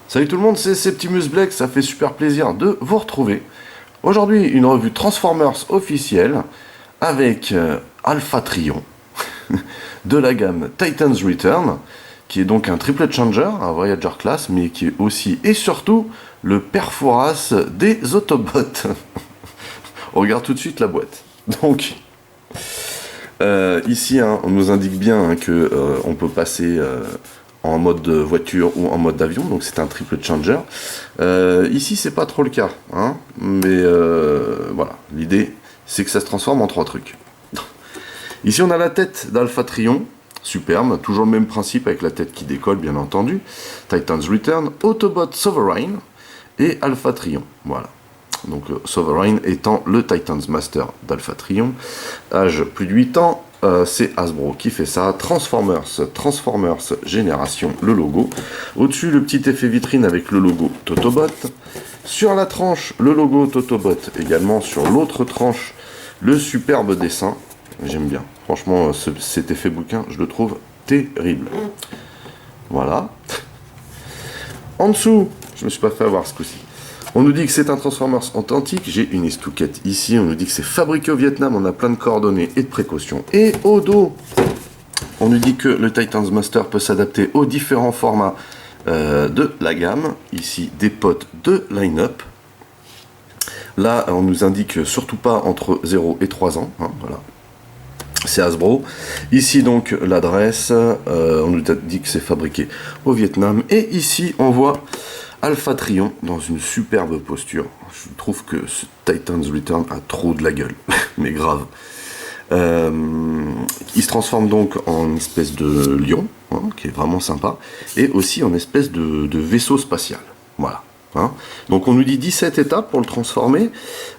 Salut tout le monde, c'est Septimus Black, ça fait super plaisir de vous retrouver. Aujourd'hui, une revue Transformers officielle avec Alpha Trion de la gamme Titans Return, qui est donc un triplet changer, un Voyager class, mais qui est aussi et surtout le Perforas des Autobots. On regarde tout de suite la boîte. Donc, ici, on nous indique bien que on peut passer en mode voiture ou en mode avion, donc c'est un triple changer. Ici, c'est pas trop le cas, hein, mais voilà, l'idée, c'est que ça se transforme en 3 trucs. Ici, on a la tête d'Alpha Trion, superbe, toujours le même principe avec la tête qui décolle, bien entendu. Titans Return, Autobot Sovereign et Alpha Trion, voilà. Donc Sovereign étant le Titans Master d'Alpha Trion, âge plus de 8 ans, c'est Hasbro qui fait ça. Transformers Génération, le logo. Au-dessus, le petit effet vitrine avec le logo Totobot. Sur la tranche, le logo Totobot également. Sur l'autre tranche, le superbe dessin. J'aime bien. Franchement, cet effet bouquin, je le trouve terrible. Voilà. En dessous, je me suis pas fait avoir ce coup-ci. On nous dit que c'est un Transformers authentique, j'ai une estouquette ici, on nous dit que c'est fabriqué au Vietnam, on a plein de coordonnées et de précautions. Et au dos, on nous dit que le Titans Master peut s'adapter aux différents formats de la gamme. Ici, des potes de line-up. Là, on nous indique surtout pas entre 0 et 3 ans, hein, voilà. C'est Hasbro. Ici donc l'adresse, on nous dit que c'est fabriqué au Vietnam. Et ici, on voit Alpha Trion dans une superbe posture. Je trouve que ce Titans Return a trop de la gueule, mais grave. Il se transforme donc en une espèce de lion, hein, qui est vraiment sympa, et aussi en espèce de vaisseau spatial. Voilà. Hein. Donc on nous dit 17 étapes pour le transformer.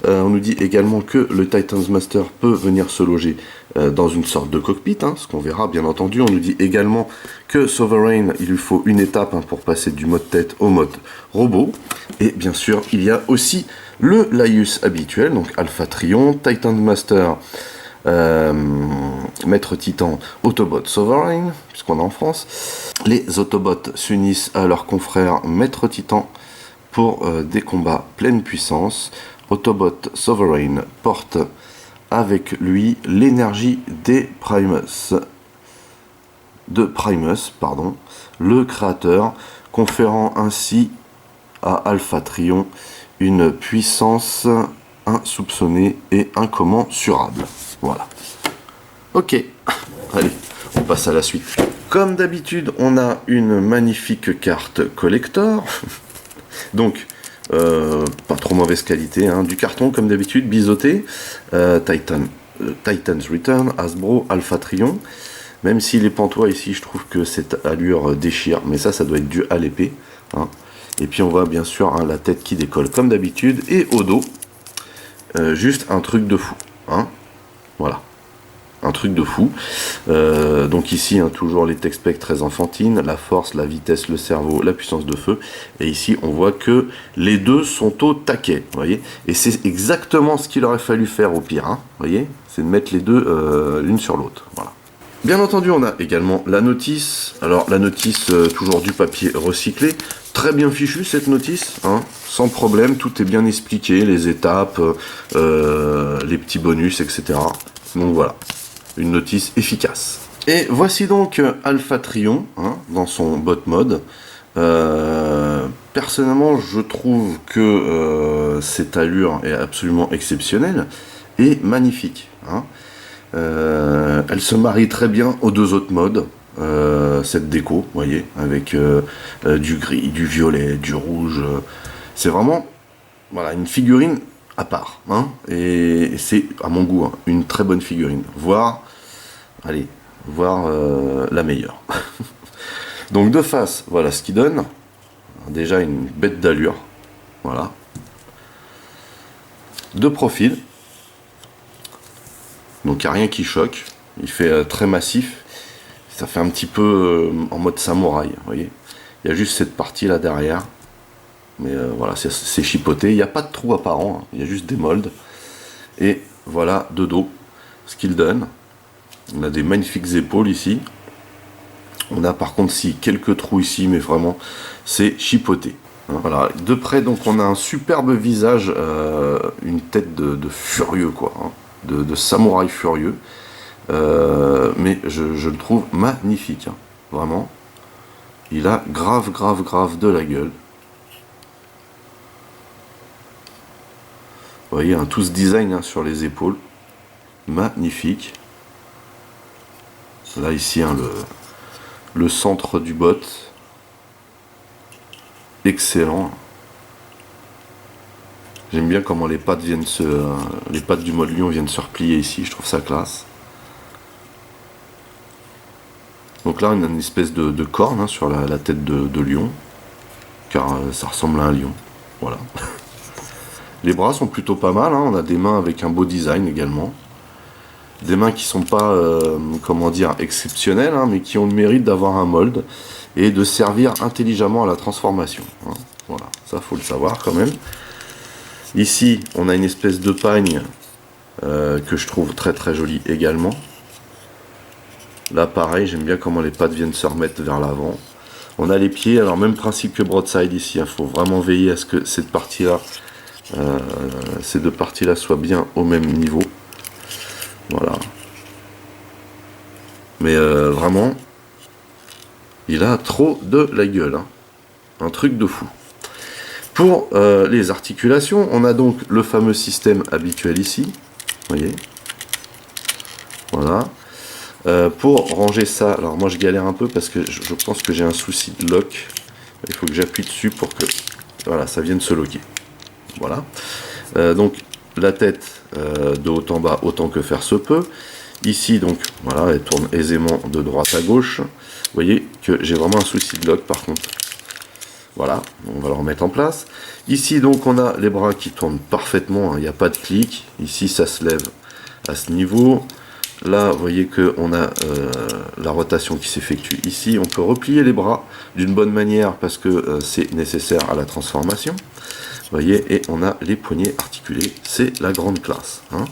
On nous dit également que le Titans Master peut venir se loger dans une sorte de cockpit, hein, ce qu'on verra bien entendu. On nous dit également que Sovereign, il lui faut une étape hein, pour passer du mode tête au mode robot. Et bien sûr, il y a aussi le Laïus habituel, donc Alpha Trion, Titan Master, Maître Titan, Autobot Sovereign, puisqu'on est en France. Les Autobots s'unissent à leurs confrères Maître Titan pour des combats pleine puissance. Autobot Sovereign porte avec lui l'énergie des Primus, le créateur, conférant ainsi à Alpha Trion une puissance insoupçonnée et incommensurable. Voilà. Ok, allez, on passe à la suite. Comme d'habitude, on a une magnifique carte collector. Donc, pas trop mauvaise qualité, hein. Du carton comme d'habitude, biseauté, Titans Return, Hasbro, Alpha Trion, même si les pantois ici, je trouve que cette allure déchire, mais ça doit être dû à l'épée, hein. Et puis on voit bien sûr hein, la tête qui décolle comme d'habitude, et au dos, juste un truc de fou, hein. Voilà. Un truc de fou. Donc ici, hein, toujours les tech specs très enfantines, la force, la vitesse, le cerveau, la puissance de feu. Et ici, on voit que les deux sont au taquet, vous voyez. Et c'est exactement ce qu'il aurait fallu faire au pire, hein, vous voyez. C'est de mettre les deux l'une sur l'autre, voilà. Bien entendu, on a également la notice. Alors, la notice, toujours du papier recyclé. Très bien fichu, cette notice, hein, sans problème. Tout est bien expliqué, les étapes, les petits bonus, etc. Donc voilà. Une notice efficace. Et voici donc Alpha Trion, hein, dans son bot mode. Personnellement, je trouve que cette allure est absolument exceptionnelle et magnifique. Hein. Elle se marie très bien aux deux autres modes. Cette déco, vous voyez, avec du gris, du violet, du rouge. C'est vraiment voilà, une figurine à part, hein, et c'est à mon goût hein, une très bonne figurine, voire la meilleure. Donc de face, voilà ce qu'il donne. Déjà une bête d'allure, voilà. De profil, donc il n'y a rien qui choque. Il fait très massif. Ça fait un petit peu en mode samouraï, vous voyez. Il y a juste cette partie là derrière. Mais voilà, c'est chipoté. Il n'y a pas de trou apparent, hein. Il y a juste des molds. Et voilà de dos ce qu'il donne. On a des magnifiques épaules ici. On a par contre si quelques trous ici, mais vraiment c'est chipoté. Hein, voilà, de près donc on a un superbe visage, une tête de furieux quoi, hein, de samouraï furieux. Mais je le trouve magnifique, hein, vraiment. Il a grave de la gueule. Vous voyez, hein, tout ce design hein, sur les épaules, magnifique. Là ici, hein, le centre du bot, excellent. J'aime bien comment les pattes les pattes du mode lion viennent se replier ici. Je trouve ça classe. Donc là, on a une espèce de corne hein, sur la tête de lion, car ça ressemble à un lion. Voilà. Les bras sont plutôt pas mal. Hein. On a des mains avec un beau design également. Des mains qui sont pas, comment dire, exceptionnelles, hein, mais qui ont le mérite d'avoir un mold et de servir intelligemment à la transformation. Hein. Voilà, ça faut le savoir quand même. Ici, on a une espèce de pagne que je trouve très jolie également. Là, pareil, j'aime bien comment les pattes viennent se remettre vers l'avant. On a les pieds, alors même principe que Broadside ici. Il faut vraiment veiller à ce que cette partie-là, ces deux parties-là soient bien au même niveau. Voilà. Mais vraiment, il a trop de la gueule. Hein. Un truc de fou. Pour les articulations, on a donc le fameux système habituel ici. Vous voyez. Voilà. Pour ranger ça, alors moi je galère un peu parce que je pense que j'ai un souci de lock. Il faut que j'appuie dessus pour que voilà, ça vienne se locker. Voilà. Donc la tête de haut en bas autant que faire se peut. Ici donc voilà, elle tourne aisément de droite à gauche. Vous voyez que j'ai vraiment un souci de lock par contre. Voilà, on va le remettre en place. Ici donc on a les bras qui tournent parfaitement, il n'y a pas de clic. Ici ça se lève à ce niveau. Là vous voyez qu'on a la rotation qui s'effectue ici. On peut replier les bras d'une bonne manière parce que c'est nécessaire à la transformation. Vous voyez, et on a les poignets articulés, c'est la grande classe. Hein.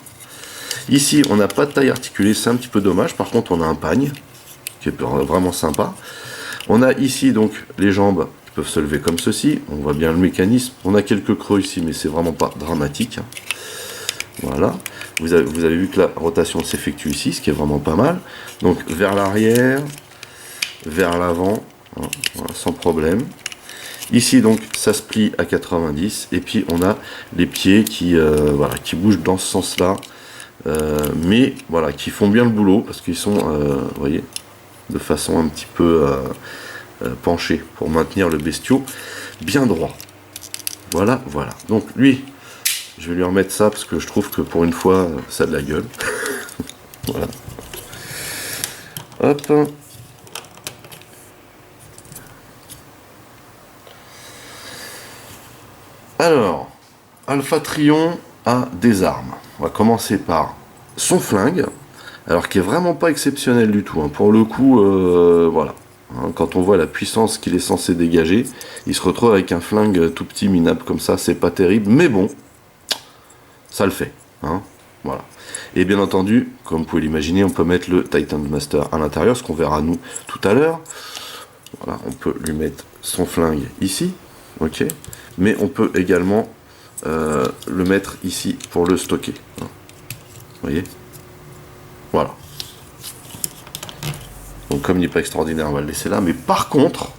Ici on n'a pas de taille articulée, c'est un petit peu dommage. Par contre on a un pagne qui est vraiment sympa. On a ici donc les jambes qui peuvent se lever comme ceci. On voit bien le mécanisme. On a quelques creux ici, mais c'est vraiment pas dramatique. Hein. Voilà. Vous avez vu que la rotation s'effectue ici, ce qui est vraiment pas mal. Donc vers l'arrière, vers l'avant, hein, voilà, sans problème. Ici donc ça se plie à 90 et puis on a les pieds qui, voilà, qui bougent dans ce sens-là, mais voilà, qui font bien le boulot parce qu'ils sont, vous voyez, de façon un petit peu penchée pour maintenir le bestiau bien droit. Voilà, voilà. Donc lui, je vais lui remettre ça parce que je trouve que pour une fois, ça a de la gueule. Voilà. Hop. Alors, Alpha Trion a des armes. On va commencer par son flingue, alors qui est vraiment pas exceptionnel du tout. Hein. Pour le coup, voilà. Hein, quand on voit la puissance qu'il est censé dégager, il se retrouve avec un flingue tout petit minable comme ça, c'est pas terrible, mais bon, ça le fait. Hein. Voilà. Et bien entendu, comme vous pouvez l'imaginer, on peut mettre le Titan Master à l'intérieur, ce qu'on verra nous tout à l'heure. Voilà, on peut lui mettre son flingue ici, ok. Mais on peut également le mettre ici pour le stocker. Hein. Vous voyez? Voilà. Donc comme il n'est pas extraordinaire, on va le laisser là. Mais par contre,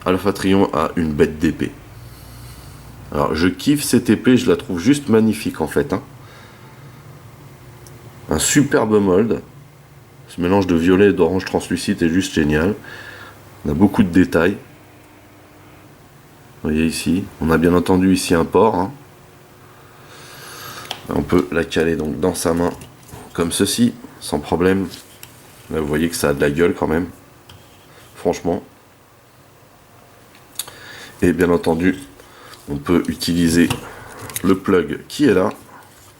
Alpha Trion a une bête d'épée. Alors je kiffe cette épée, je la trouve juste magnifique en fait. Hein. Un superbe mold. Ce mélange de violet et d'orange translucide est juste génial. On a beaucoup de détails. Vous voyez ici, on a bien entendu ici un port. Hein. On peut la caler donc dans sa main comme ceci, sans problème. Là, vous voyez que ça a de la gueule quand même, franchement. Et bien entendu, on peut utiliser le plug qui est là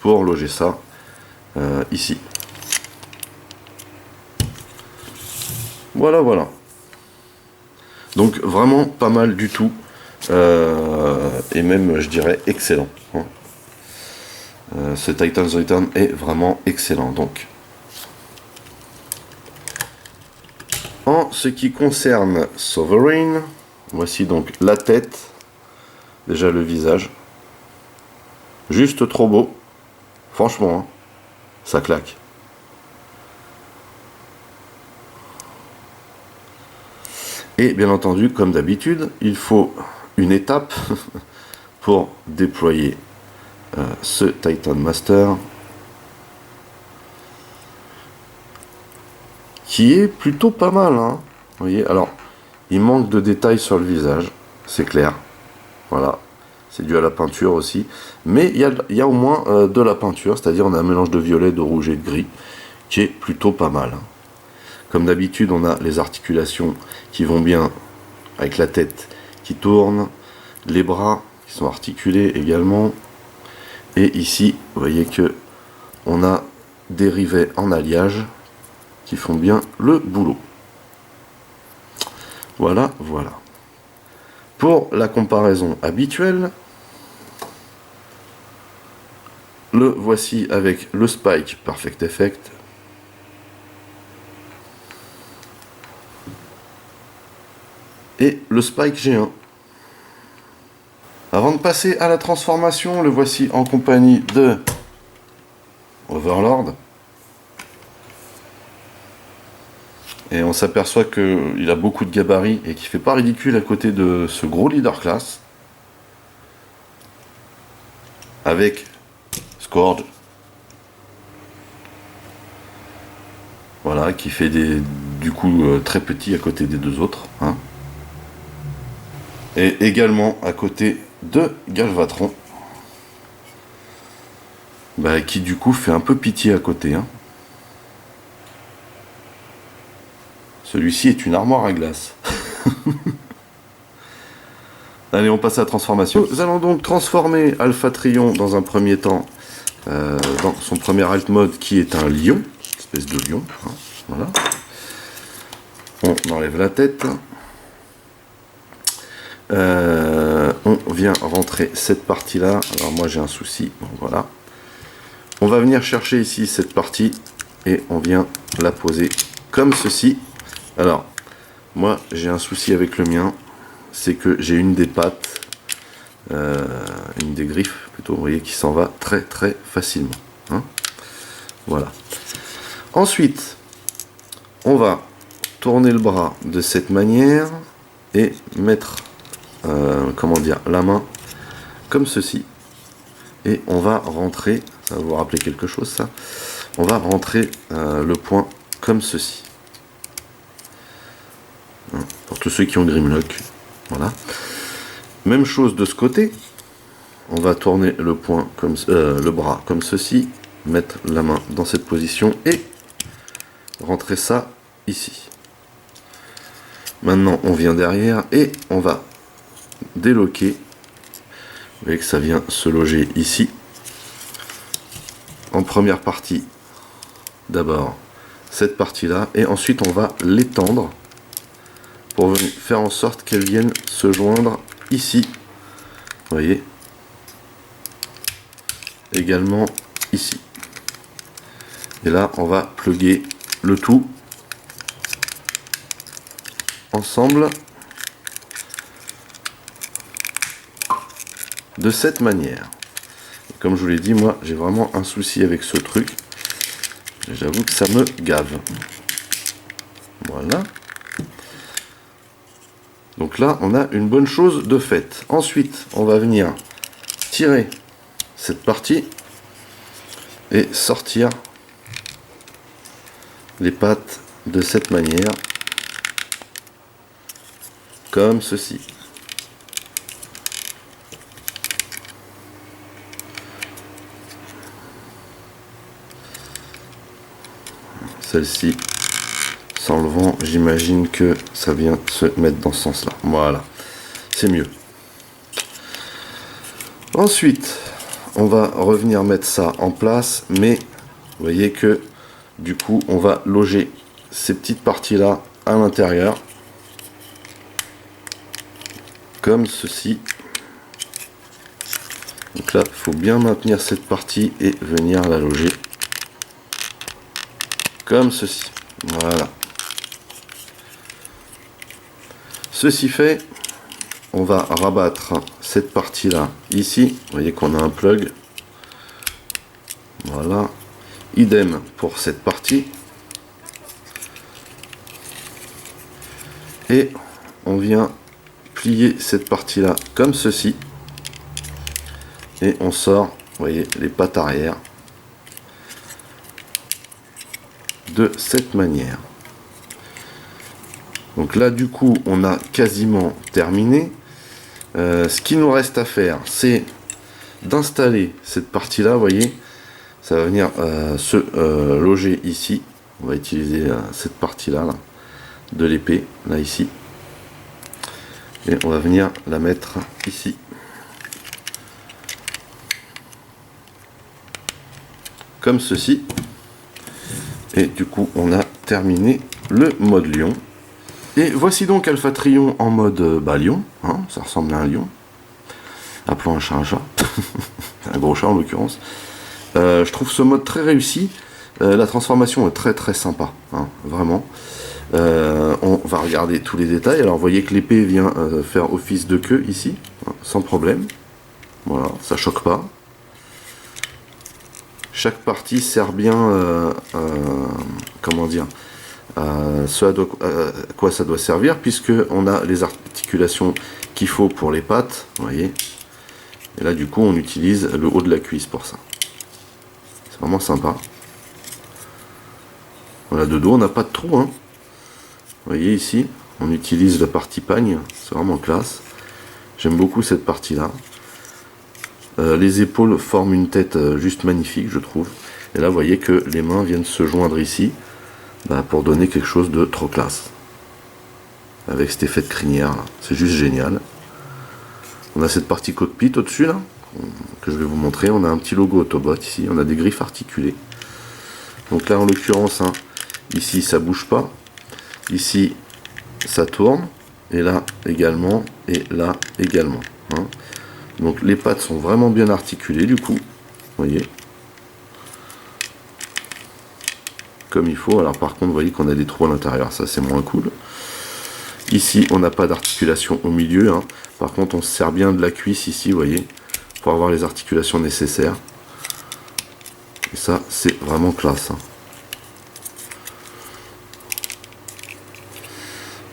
pour loger ça ici. Voilà, voilà. Donc vraiment pas mal du tout. Et même je dirais excellent. Hein. Ce Titan's Return est vraiment excellent. Donc ce qui concerne Sovereign, voici donc la tête, déjà le visage, juste trop beau, franchement, hein, ça claque. Et bien entendu, comme d'habitude, il faut une étape pour déployer ce Titan Master, qui est plutôt pas mal, hein. Vous voyez, alors il manque de détails sur le visage, c'est clair, voilà, c'est dû à la peinture aussi, mais il y a au moins de la peinture, c'est-à-dire on a un mélange de violet, de rouge et de gris qui est plutôt pas mal, hein. Comme d'habitude, on a les articulations qui vont bien avec la tête qui tourne, les bras qui sont articulés également, et ici vous voyez que on a des rivets en alliage qui font bien le boulot. Voilà, voilà. Pour la comparaison habituelle, le voici avec le Spike Perfect Effect. Et le Spike G1. Avant de passer à la transformation, le voici en compagnie de Overlord. Et on s'aperçoit qu'il a beaucoup de gabarits et qu'il ne fait pas ridicule à côté de ce gros leader class. Avec Scourge. Voilà, qui fait du coup très petit à côté des deux autres, hein. Et également à côté de Galvatron, qui du coup fait un peu pitié à côté, hein. Celui-ci est une armoire à glace. Allez, on passe à la transformation. Nous allons donc transformer Alphatrion dans un premier temps dans son premier alt mode qui est un lion, une espèce de lion, hein. Voilà. On enlève la tête. On vient rentrer cette partie là. Alors moi j'ai un souci, bon, voilà. On va venir chercher ici cette partie et on vient la poser comme ceci. Alors moi j'ai un souci avec le mien, c'est que j'ai une des pattes, une des griffes plutôt, vous voyez, qui s'en va très très facilement, hein. Voilà. Ensuite on va tourner le bras de cette manière et mettre comment dire, la main comme ceci, et on va rentrer, ça va vous rappeler quelque chose ça, on va rentrer le point comme ceci, hein, pour tous ceux qui ont Grimlock. Voilà, même chose de ce côté, on va tourner le point comme le bras comme ceci, mettre la main dans cette position et rentrer ça ici. Maintenant on vient derrière et on va déloquer, vous voyez que ça vient se loger ici en première partie, d'abord cette partie là, et ensuite on va l'étendre pour faire en sorte qu'elle vienne se joindre ici, vous voyez, également ici, et là on va plugger le tout ensemble de cette manière. Et comme je vous l'ai dit, moi j'ai vraiment un souci avec ce truc, j'avoue que ça me gave. Voilà, donc là on a une bonne chose de faite. Ensuite on va venir tirer cette partie et sortir les pattes de cette manière, comme ceci. Celle-ci, sans le vent, j'imagine que ça vient se mettre dans ce sens-là. Voilà, c'est mieux. Ensuite, on va revenir mettre ça en place, mais vous voyez que du coup, on va loger ces petites parties-là à l'intérieur, comme ceci. Donc là, il faut bien maintenir cette partie et venir la loger comme ceci. Voilà. Ceci fait, on va rabattre cette partie là ici. Vous voyez qu'on a un plug. Voilà. Idem pour cette partie. Et on vient plier cette partie là comme ceci. Et on sort, vous voyez, les pattes arrière de cette manière. Donc là du coup on a quasiment terminé. Ce qu'il nous reste à faire, c'est d'installer cette partie là. Vous voyez, ça va venir se loger ici. On va utiliser cette partie là, de l'épée là ici, et on va venir la mettre ici. Comme ceci. Et du coup on a terminé le mode lion. Et voici donc Alphatrion en mode lion, hein, ça ressemble à un lion. Appelons un chat un chat. Un gros chat en l'occurrence. Je trouve ce mode très réussi. La transformation est très très sympa, hein, vraiment. On va regarder tous les détails. Alors vous voyez que l'épée vient faire office de queue ici, hein, sans problème. Voilà, ça choque pas. Chaque partie sert bien, comment dire, ce à quoi ça doit servir, puisque on a les articulations qu'il faut pour les pattes, vous voyez. Et là du coup on utilise le haut de la cuisse pour ça. C'est vraiment sympa. Voilà, de dos on n'a pas de trou, hein. Vous voyez ici, on utilise la partie pagne, c'est vraiment classe. J'aime beaucoup cette partie là. Les épaules forment une tête juste magnifique, je trouve. Et là vous voyez que les mains viennent se joindre ici, pour donner quelque chose de trop classe. Avec cet effet de crinière, c'est juste génial. On a cette partie cockpit au-dessus là, que je vais vous montrer. On a un petit logo Autobot ici, on a des griffes articulées. Donc là en l'occurrence, hein, ici ça bouge pas, ici ça tourne, et là également, et là également, hein. Donc les pattes sont vraiment bien articulées du coup, vous voyez, comme il faut. Alors par contre vous voyez qu'on a des trous à l'intérieur, ça c'est moins cool. Ici on n'a pas d'articulation au milieu, hein. Par contre on se sert bien de la cuisse ici, vous voyez, pour avoir les articulations nécessaires. Et ça c'est vraiment classe, hein.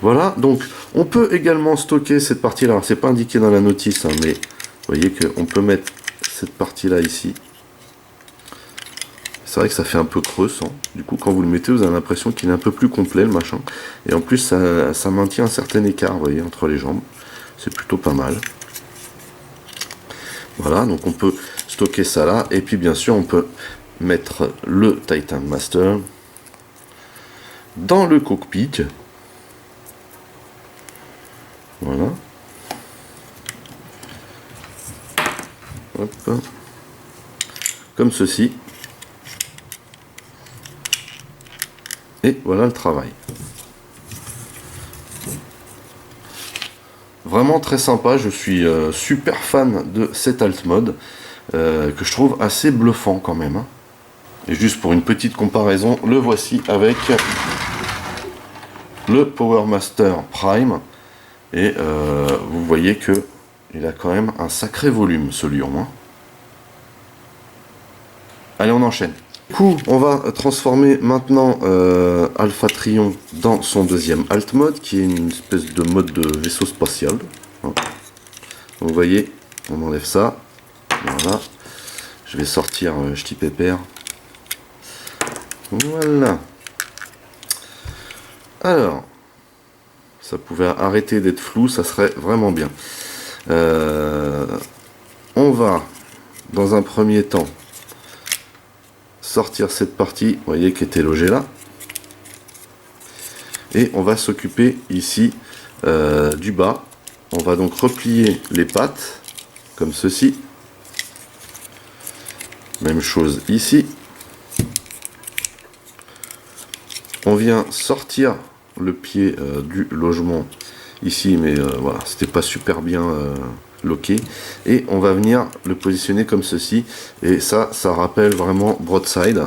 Voilà, donc on peut également stocker cette partie là. Alors c'est pas indiqué dans la notice, hein, mais vous voyez qu'on peut mettre cette partie là ici. C'est vrai que ça fait un peu creux, hein. Du coup quand vous le mettez vous avez l'impression qu'il est un peu plus complet le machin. Et en plus ça maintient un certain écart, vous voyez, entre les jambes. C'est plutôt pas mal. Voilà, donc on peut stocker ça là. Et puis bien sûr on peut mettre le Titan Master dans le cockpit. Voilà. Hop. Comme ceci. Et voilà le travail. Vraiment très sympa, je suis super fan de cet alt mode, que je trouve assez bluffant quand même, hein. Et juste pour une petite comparaison, le voici avec le Power Master Prime. Et vous voyez que il a quand même un sacré volume ce lion, hein. Allez, on enchaîne. Du coup, on va transformer maintenant Alphatrion dans son deuxième alt mode, qui est une espèce de mode de vaisseau spatial, hein. Donc, vous voyez, on enlève ça. Voilà. Je vais sortir Ch'ti Pépère. Voilà. Alors, ça pouvait arrêter d'être flou, ça serait vraiment bien. On va, dans un premier temps, sortir cette partie, vous voyez, qui était logée là. Et on va s'occuper ici du bas. On va donc replier les pattes, comme ceci. Même chose ici. On vient sortir le pied du logement ici, mais voilà, c'était pas super bien loqué, et on va venir le positionner comme ceci, et ça rappelle vraiment Broadside.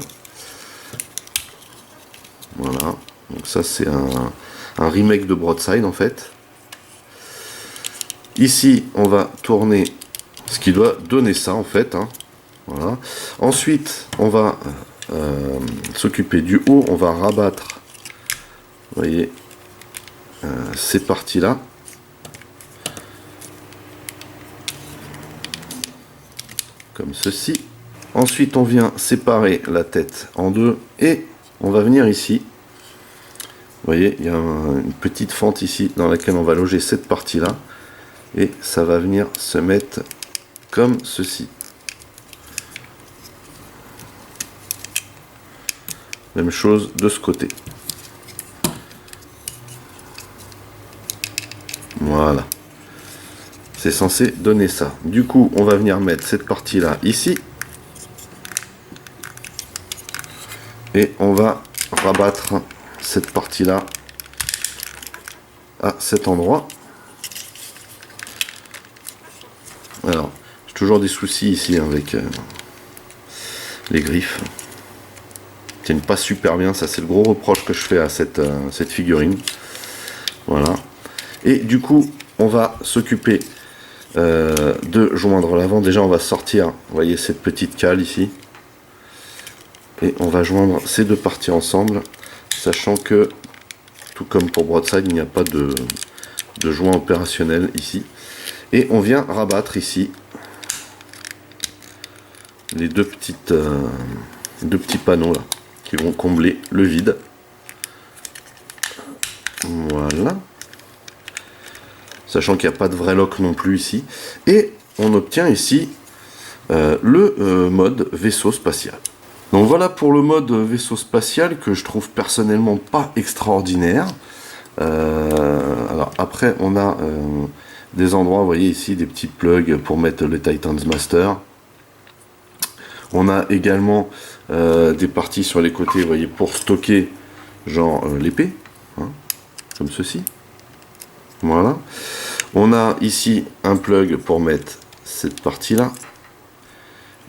Voilà, donc ça c'est un remake de Broadside en fait. Ici, on va tourner ce qui doit donner ça en fait. Hein. Voilà. Ensuite, on va s'occuper du haut. On va rabattre, vous voyez, ces parties-là. Comme ceci. Ensuite, on vient séparer la tête en deux et on va venir ici. Vous voyez, il y a une petite fente ici dans laquelle on va loger cette partie-là. Et ça va venir se mettre comme ceci. Même chose de ce côté. Voilà. C'est censé donner ça. Du coup, on va venir mettre cette partie-là ici. Et on va rabattre cette partie-là à cet endroit. Alors, j'ai toujours des soucis ici avec les griffes. Ils tiennent pas super bien, ça c'est le gros reproche que je fais à cette figurine. Voilà. Et du coup, on va s'occuper de joindre l'avant. Déjà, on va sortir, vous voyez, cette petite cale ici. Et on va joindre ces deux parties ensemble, sachant que, tout comme pour Broadside, il n'y a pas de joint opérationnel ici. Et on vient rabattre ici les deux petits panneaux là, qui vont combler le vide. Voilà. Sachant qu'il n'y a pas de vrai lock non plus ici. Et on obtient ici le mode vaisseau spatial. Donc voilà pour le mode vaisseau spatial que je trouve personnellement pas extraordinaire. Alors après on a des endroits, vous voyez ici des petits plugs pour mettre le Titan's Master. On a également des parties sur les côtés, vous voyez, pour stocker genre l'épée, hein, comme ceci. Voilà. On a ici un plug pour mettre cette partie là.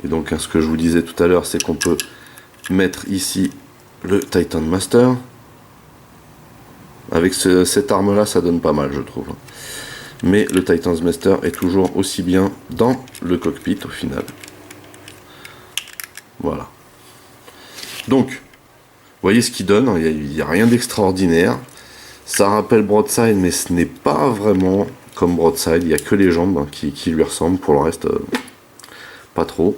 Et donc ce que je vous disais tout à l'heure, c'est qu'on peut mettre ici le Titan Master. Avec cette arme là, ça donne pas mal, je trouve. Mais le Titan's Master est toujours aussi bien dans le cockpit au final. Voilà. Donc, vous voyez ce qu'il donne, il n'y a rien d'extraordinaire. Ça rappelle Broadside, mais ce n'est pas vraiment comme Broadside. Il n'y a que les jambes hein, qui lui ressemblent. Pour le reste, pas trop.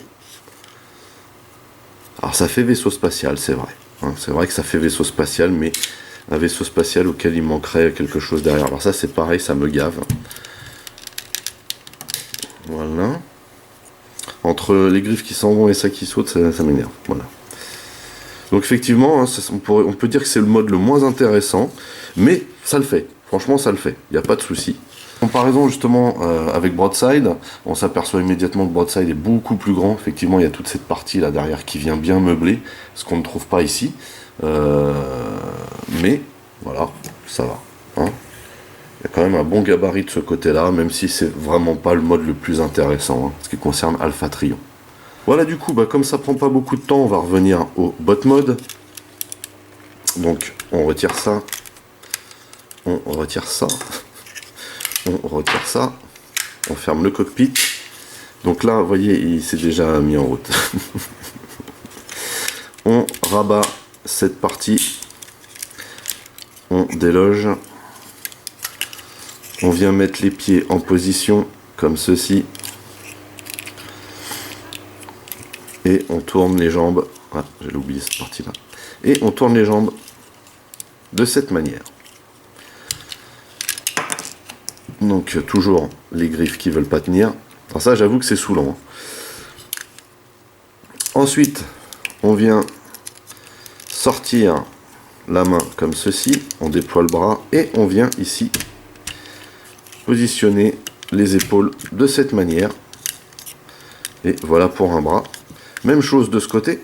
Alors ça fait vaisseau spatial, c'est vrai. Hein, c'est vrai que ça fait vaisseau spatial, mais un vaisseau spatial auquel il manquerait quelque chose derrière. Alors ça c'est pareil, ça me gave. Voilà. Entre les griffes qui s'en vont et ça qui saute, ça m'énerve. Voilà. Donc effectivement, hein, on peut dire que c'est le mode le moins intéressant, mais ça le fait. Franchement, ça le fait. Il n'y a pas de souci. Comparaison justement avec Broadside, on s'aperçoit immédiatement que Broadside est beaucoup plus grand. Effectivement, il y a toute cette partie là derrière qui vient bien meubler, ce qu'on ne trouve pas ici. Mais voilà, ça va. Hein. Il y a quand même un bon gabarit de ce côté-là, même si c'est vraiment pas le mode le plus intéressant, hein, ce qui concerne Alpha Trion. Voilà, du coup, comme ça prend pas beaucoup de temps, on va revenir au bot mode. Donc, on retire ça. On retire ça. On retire ça. On ferme le cockpit. Donc là, vous voyez, il s'est déjà mis en route. On rabat cette partie. On déloge. On vient mettre les pieds en position, comme ceci. Et on tourne les jambes. Ah, j'allais oublier cette partie-là. Et on tourne les jambes de cette manière. Donc toujours les griffes qui veulent pas tenir. Alors ça, j'avoue que c'est saoulant. Hein. Ensuite, on vient sortir la main comme ceci. On déploie le bras et on vient ici positionner les épaules de cette manière. Et voilà pour un bras. Même chose de ce côté.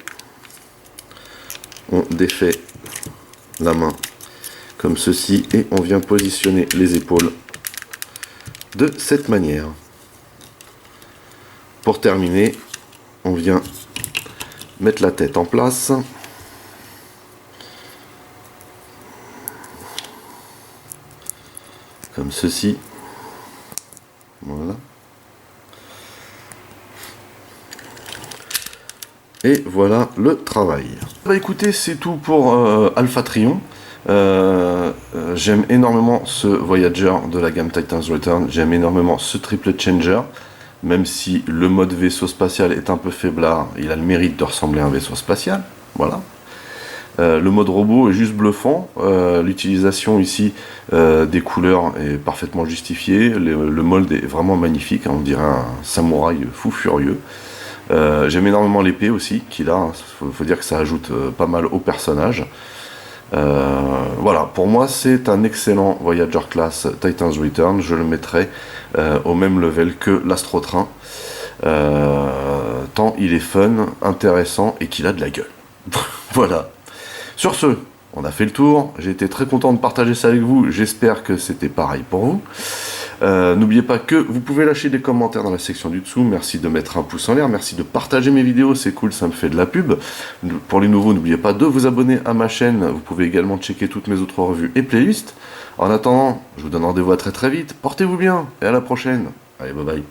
On défait la main comme ceci et on vient positionner les épaules de cette manière. Pour terminer, on vient mettre la tête en place. Comme ceci. Voilà. Et voilà le travail. Bah écoutez, c'est tout pour Alpha Trion. J'aime énormément ce Voyager de la gamme Titans Return. J'aime énormément ce triple changer. Même si le mode vaisseau spatial est un peu faiblard, il a le mérite de ressembler à un vaisseau spatial. Voilà. Le mode robot est juste bluffant. L'utilisation ici des couleurs est parfaitement justifiée. Le mold est vraiment magnifique. On dirait un samouraï fou furieux. J'aime énormément l'épée aussi qu'il a. Faut dire que ça ajoute pas mal au personnage. Voilà, pour moi c'est un excellent Voyager Class Titans Return. Je le mettrai au même level que l'Astrotrain. Tant il est fun, intéressant et qu'il a de la gueule. Voilà. Sur ce, on a fait le tour. J'ai été très content de partager ça avec vous. J'espère que c'était pareil pour vous. N'oubliez pas que vous pouvez lâcher des commentaires dans la section du dessous. Merci de mettre un pouce en l'air. Merci de partager mes vidéos. C'est cool, ça me fait de la pub. Pour les nouveaux, n'oubliez pas de vous abonner à ma chaîne. Vous pouvez également checker toutes mes autres revues et playlists. En attendant, je vous donne rendez-vous à très très vite. Portez-vous bien et à la prochaine. Allez, bye bye.